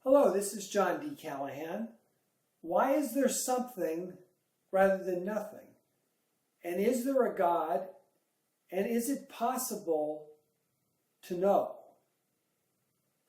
Hello, this is John D. Callahan. Why is there something rather than nothing? And is there a God? And is it possible to know?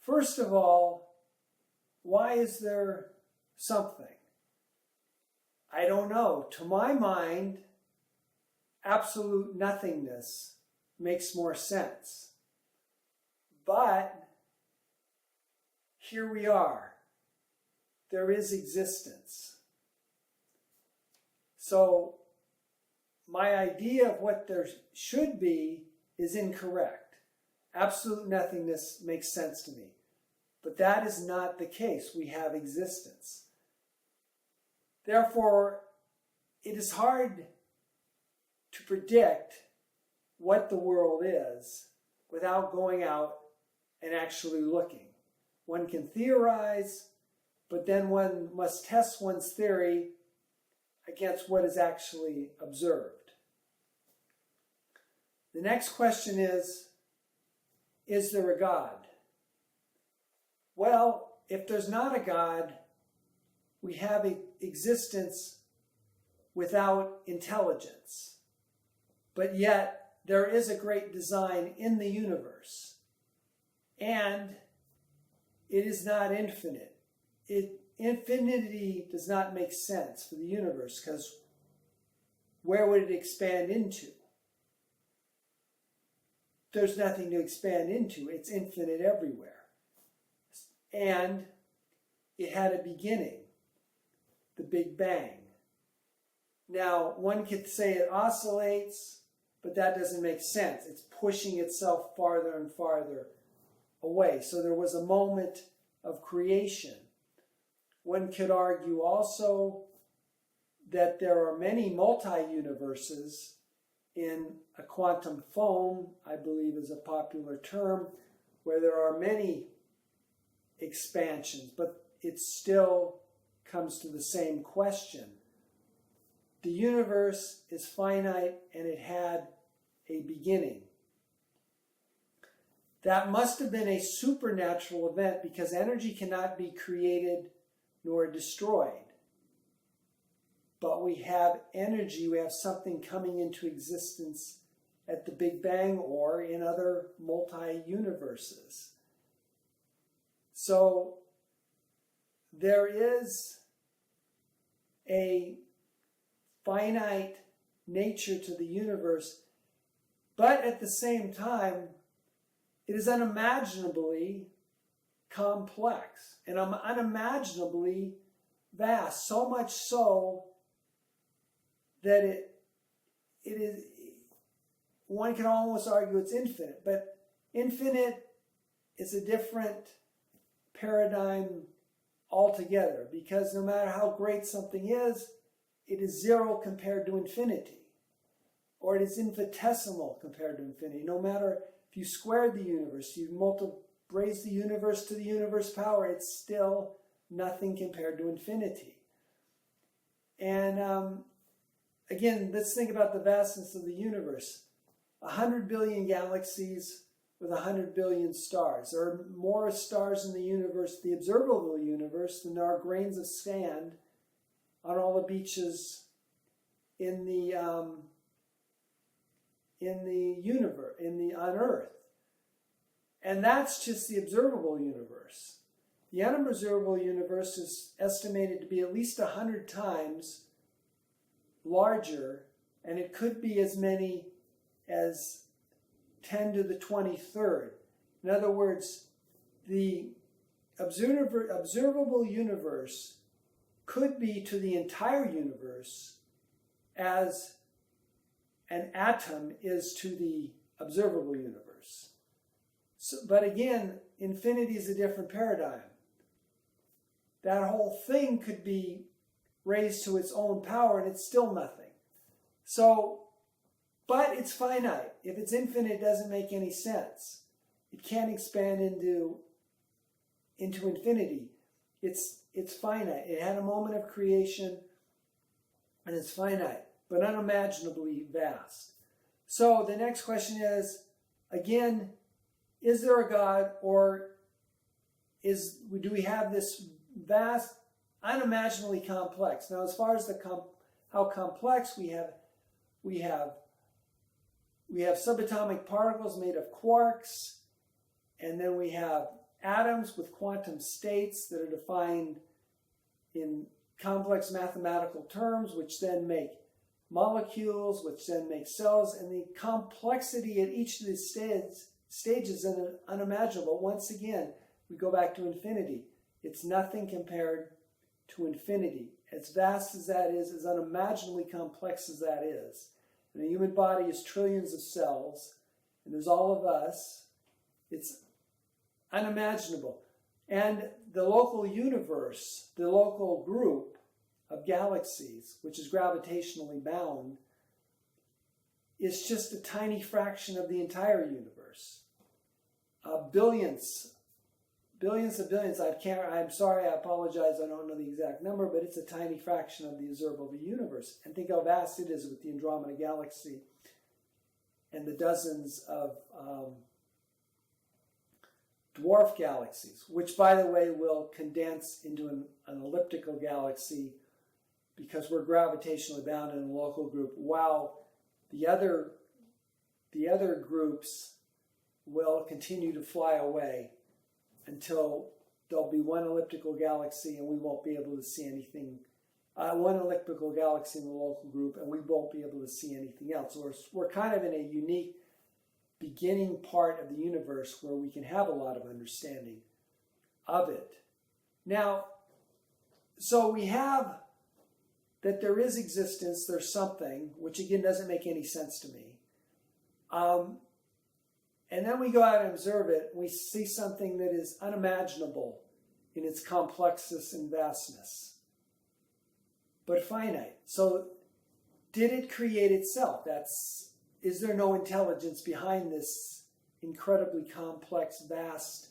First of all, why is there something? I don't know. To my mind, absolute nothingness makes more sense. But here we are. There is existence. So my idea of what there should be is incorrect. Absolute nothingness makes sense to me. But that is not the case. We have existence. Therefore, it is hard to predict what the world is without going out and actually looking. One can theorize, but then one must test one's theory against what is actually observed. The next question is there a God? Well, if there's not a God, we have existence without intelligence. But yet, there is a great design in the universe. And it is not infinite. Infinity does not make sense for the universe, because where would it expand into? There's nothing to expand into. It's infinite everywhere. And it had a beginning, the Big Bang. Now, one could say it oscillates, but that doesn't make sense. It's pushing itself farther and farther away. So there was a moment of creation. One could argue also that there are many multi-universes in a quantum foam, I believe is a popular term, where there are many expansions, but it still comes to the same question. The universe is finite and it had a beginning. That must have been a supernatural event, because energy cannot be created nor destroyed. But we have energy, we have something coming into existence at the Big Bang or in other multi-universes. So there is a finite nature to the universe, but at the same time, it is unimaginably complex and unimaginably vast, so much so that it is, one can almost argue it's infinite, but infinite is a different paradigm altogether, because no matter how great something is, it is zero compared to infinity, or it is infinitesimal compared to infinity. No matter if you squared the universe, you raise the universe to the universe power, it's still nothing compared to infinity. And again, let's think about the vastness of the universe. 100 billion galaxies with 100 billion stars. There are more stars in the universe, the observable universe, than there are grains of sand on all the beaches in the universe, on Earth. And that's just the observable universe. The unobservable universe is estimated to be at least 100 times larger, and it could be as many as 10 to the 23rd. In other words, the observable universe could be to the entire universe as an atom is to the observable universe. So, but again, infinity is a different paradigm. That whole thing could be raised to its own power and it's still nothing. So, but it's finite. If it's infinite, it doesn't make any sense. It can't expand into infinity. It's finite. It had a moment of creation and it's finite, but unimaginably vast. So the next question is, again, is there a God, or do we have this vast, unimaginably complex? Now, as far as how complex we have subatomic particles made of quarks, and then we have atoms with quantum states that are defined in complex mathematical terms, which then make molecules, which then make cells, and the complexity at each of these stages is unimaginable. Once again, we go back to infinity. It's nothing compared to infinity. As vast as that is, as unimaginably complex as that is. And the human body is trillions of cells, and there's all of us. It's unimaginable. And the local universe, the local group of galaxies, which is gravitationally bound, is just a tiny fraction of the entire universe. Billions of billions. I'm sorry, I apologize, I don't know the exact number, but it's a tiny fraction of the observable universe. And think how vast it is with the Andromeda Galaxy and the dozens of dwarf galaxies, which, by the way, will condense into an elliptical galaxy because we're gravitationally bound in a local group, while the other groups will continue to fly away until there'll be one elliptical galaxy and we won't be able to see anything. One elliptical galaxy in the local group and we won't be able to see anything else. We're kind of in a unique beginning part of the universe where we can have a lot of understanding of it. Now, so we have that there is existence, there's something, which again doesn't make any sense to me. And then we go out and observe it, and we see something that is unimaginable in its complexness and vastness, but finite. So did it create itself? Is there no intelligence behind this incredibly complex, vast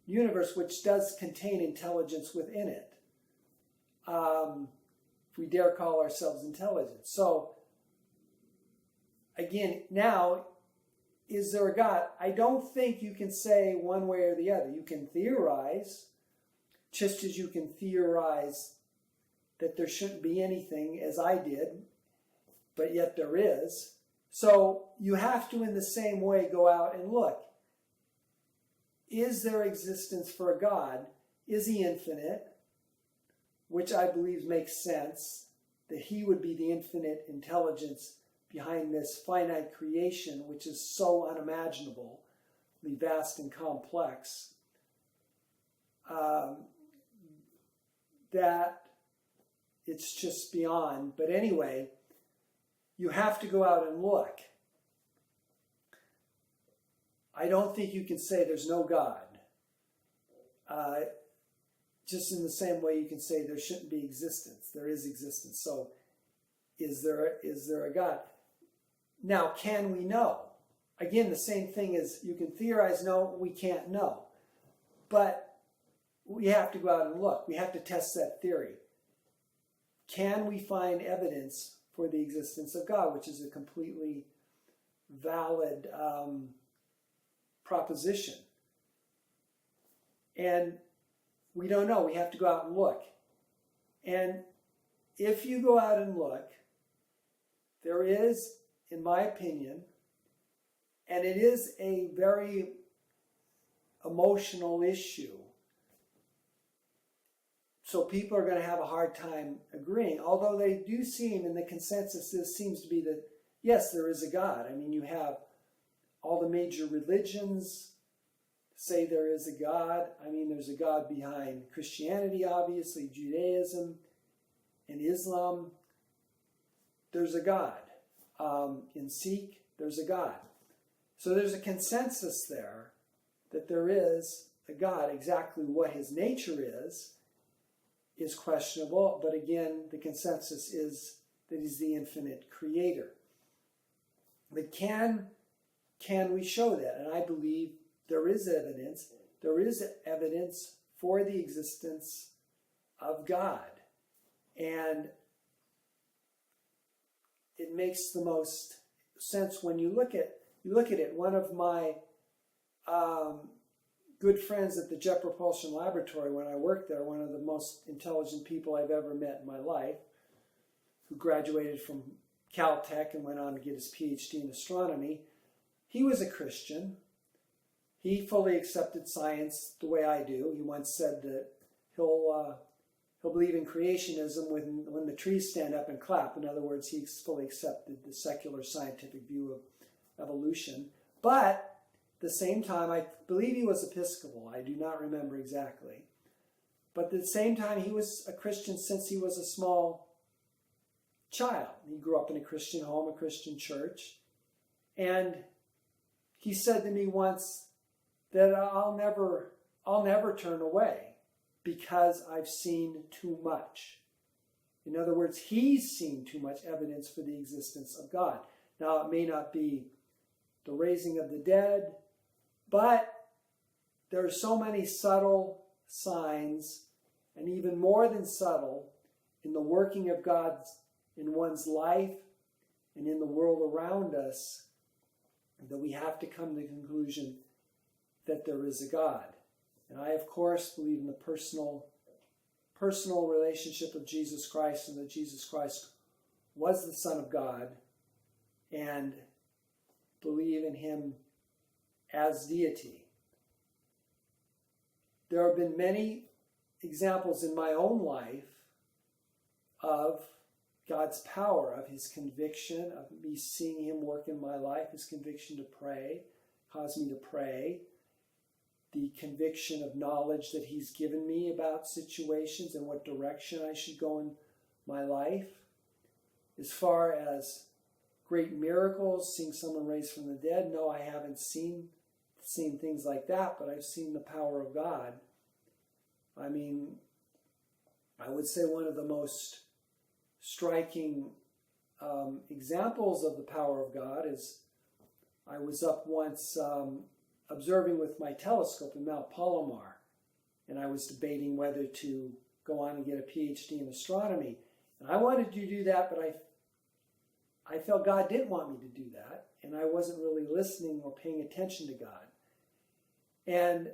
universe, which does contain intelligence within it? If we dare call ourselves intelligent. So, again, now, is there a God? I don't think you can say one way or the other. You can theorize, just as you can theorize that there shouldn't be anything, as I did, but yet there is. So you have to, in the same way, go out and look. Is there existence for a God? Is he infinite? Which I believe makes sense, that he would be the infinite intelligence behind this finite creation, which is so unimaginably vast and complex, that it's just beyond. But anyway, you have to go out and look. I don't think you can say there's no God. Just in the same way you can say there shouldn't be existence. There is existence. So is there a God? Now, can we know? Again, the same thing is you can theorize, no, we can't know. But we have to go out and look. We have to test that theory. Can we find evidence for the existence of God, which is a completely valid proposition? And we don't know. We have to go out and look. And if you go out and look, there is, in my opinion, and it is a very emotional issue, so people are going to have a hard time agreeing, although they do seem, and the consensus seems to be that, yes, there is a God. I mean, you have all the major religions say there is a God. I mean, there's a God behind Christianity, obviously, Judaism, and Islam. There's a God. In Sikh, there's a God. So there's a consensus there that there is a God. Exactly what his nature is questionable, but again, the consensus is that he's the infinite creator. But can we show that? And I believe there is evidence. There is evidence for the existence of God. And it makes the most sense when you look at it. One of my good friends at the Jet Propulsion Laboratory when I worked there, one of the most intelligent people I've ever met in my life, who graduated from Caltech and went on to get his PhD in astronomy. He was a Christian. He fully accepted science the way I do. He once said that he'll believe in creationism when the trees stand up and clap. In other words, he fully accepted the secular scientific view of evolution. But at the same time, I believe he was Episcopal. I do not remember exactly. But at the same time, he was a Christian since he was a small child. He grew up in a Christian home, a Christian church. And he said to me once that I'll never turn away because I've seen too much. In other words, he's seen too much evidence for the existence of God. Now, it may not be the raising of the dead, but there are so many subtle signs, and even more than subtle, in the working of God in one's life and in the world around us, that we have to come to the conclusion that there is a God. And I, of course, believe in the personal relationship of Jesus Christ, and that Jesus Christ was the Son of God, and believe in him as deity. There have been many examples in my own life of God's power, of his conviction, of me seeing him work in my life, his conviction to pray, caused me to pray, the conviction of knowledge that he's given me about situations and what direction I should go in my life. As far as great miracles, seeing someone raised from the dead, no, I haven't seen things like that, but I've seen the power of God. I mean, I would say one of the most striking examples of the power of God is I was up once observing with my telescope in Mount Palomar, and I was debating whether to go on and get a PhD in astronomy. And I wanted to do that, but I felt God didn't want me to do that, and I wasn't really listening or paying attention to God. And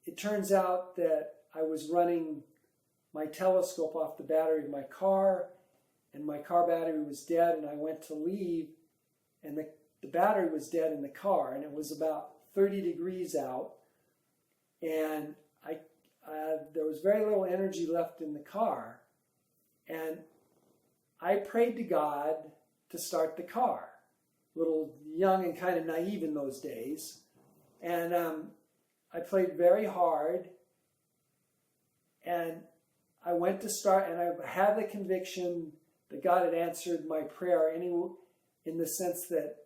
it turns out that I was running my telescope off the battery of my car, and my car battery was dead, and I went to leave, and the battery was dead in the car, and it was about 30 degrees out, and there was very little energy left in the car, and I prayed to God to start the car. A little young and kind of naive in those days, and I prayed very hard, and I went to start, and I had the conviction that God had answered my prayer in the sense that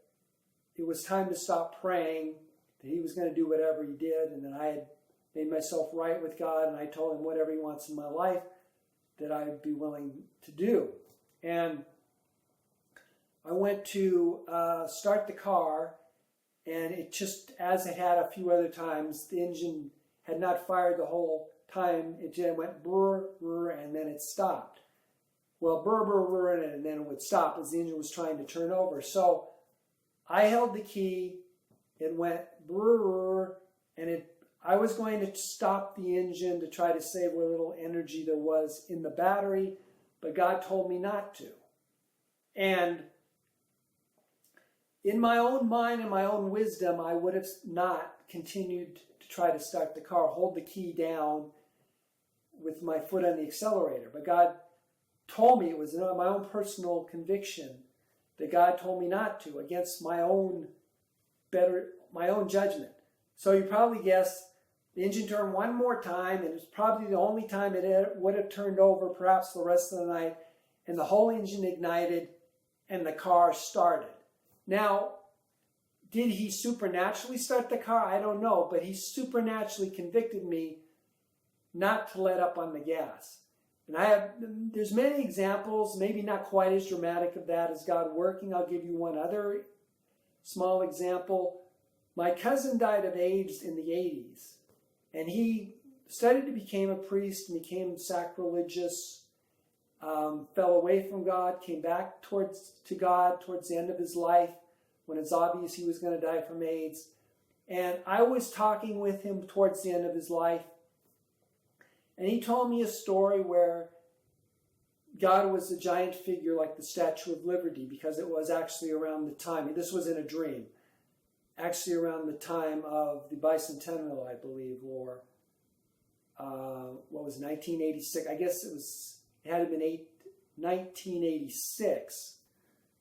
it was time to stop praying, that he was going to do whatever he did, and that I had made myself right with God, and I told him whatever he wants in my life that I'd be willing to do. And I went to start the car, and it just, as it had a few other times, the engine had not fired the whole time. It just went brr, brr, and then it stopped. Well, brr, brr, brr, and then it would stop as the engine was trying to turn over. So I held the key, it went brr, brr, and I was going to stop the engine to try to save what little energy there was in the battery, but God told me not to. And in my own mind and my own wisdom, I would have not continued to try to start the car, hold the key down with my foot on the accelerator. But God told me, it was my own personal conviction, that God told me not to, against my own judgment. So you probably guessed the engine turned one more time, and it was probably the only time it would have turned over, perhaps the rest of the night, and the whole engine ignited and the car started. Now, did he supernaturally start the car? I don't know, but he supernaturally convicted me not to let up on the gas. And there's many examples, maybe not quite as dramatic of that as God working. I'll give you one other small example. My cousin died of AIDS in the 80s, and he studied to become a priest and became sacrilegious, fell away from God, came back to God towards the end of his life when it's obvious he was going to die from AIDS. And I was talking with him towards the end of his life. And he told me a story where God was a giant figure like the Statue of Liberty, because it was actually around the time, this was in a dream, actually around the time of the bicentennial, I believe, or what was 1986? I guess it had been 1986.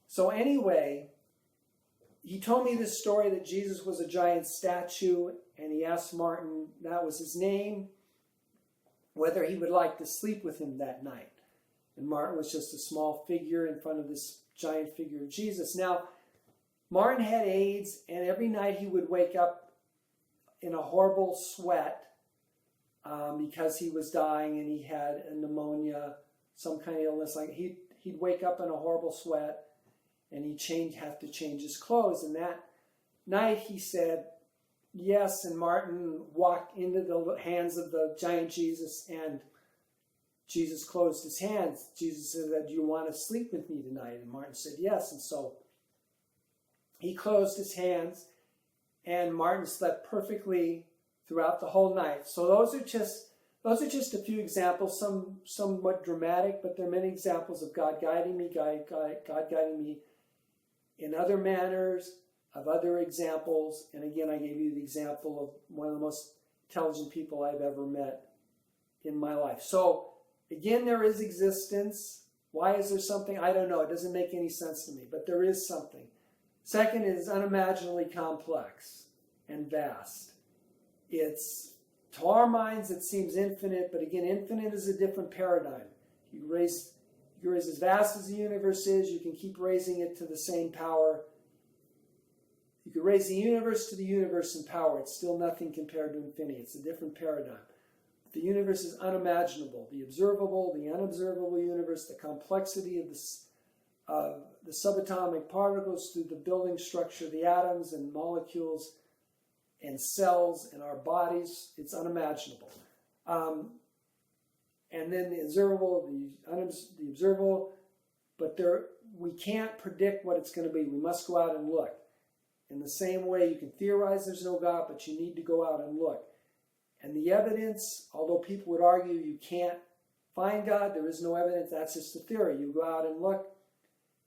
So anyway, he told me this story that Jesus was a giant statue, and he asked Martin, that was his name, whether he would like to sleep with him that night. And Martin was just a small figure in front of this giant figure of Jesus. Now, Martin had AIDS, and every night he would wake up in a horrible sweat because he was dying and he had a pneumonia, some kind of illness. Like he'd wake up in a horrible sweat, and he'd have to change his clothes. And that night he said yes, and Martin walked into the hands of the giant Jesus, and Jesus closed his hands. Jesus said, do you want to sleep with me tonight? And Martin said yes. And so he closed his hands, and Martin slept perfectly throughout the whole night. So those are just a few examples, somewhat dramatic, but there are many examples of God guiding me, God guiding me in other manners, of other examples. And again, I gave you the example of one of the most intelligent people I've ever met in my life. So again, there is existence. Why is there something? I don't know. It doesn't make any sense to me, but there is something. Second, it is unimaginably complex and vast. To our minds, it seems infinite, but again, infinite is a different paradigm. You raise as vast as the universe is, you can keep raising it to the same power. You could raise the universe to the universe in power. It's still nothing compared to infinity. It's a different paradigm. The universe is unimaginable. The observable, the unobservable universe, the complexity of the subatomic particles through the building structure of the atoms and molecules and cells in our bodies, it's unimaginable. And then the observable, the observable, but we can't predict what it's going to be. We must go out and look. In the same way, you can theorize there's no God, but you need to go out and look. And the evidence, although people would argue you can't find God, there is no evidence, that's just a theory. You go out and look.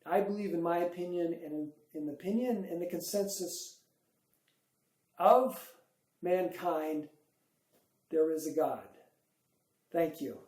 I believe, in my opinion, and in the opinion and the consensus of mankind, there is a God. Thank you.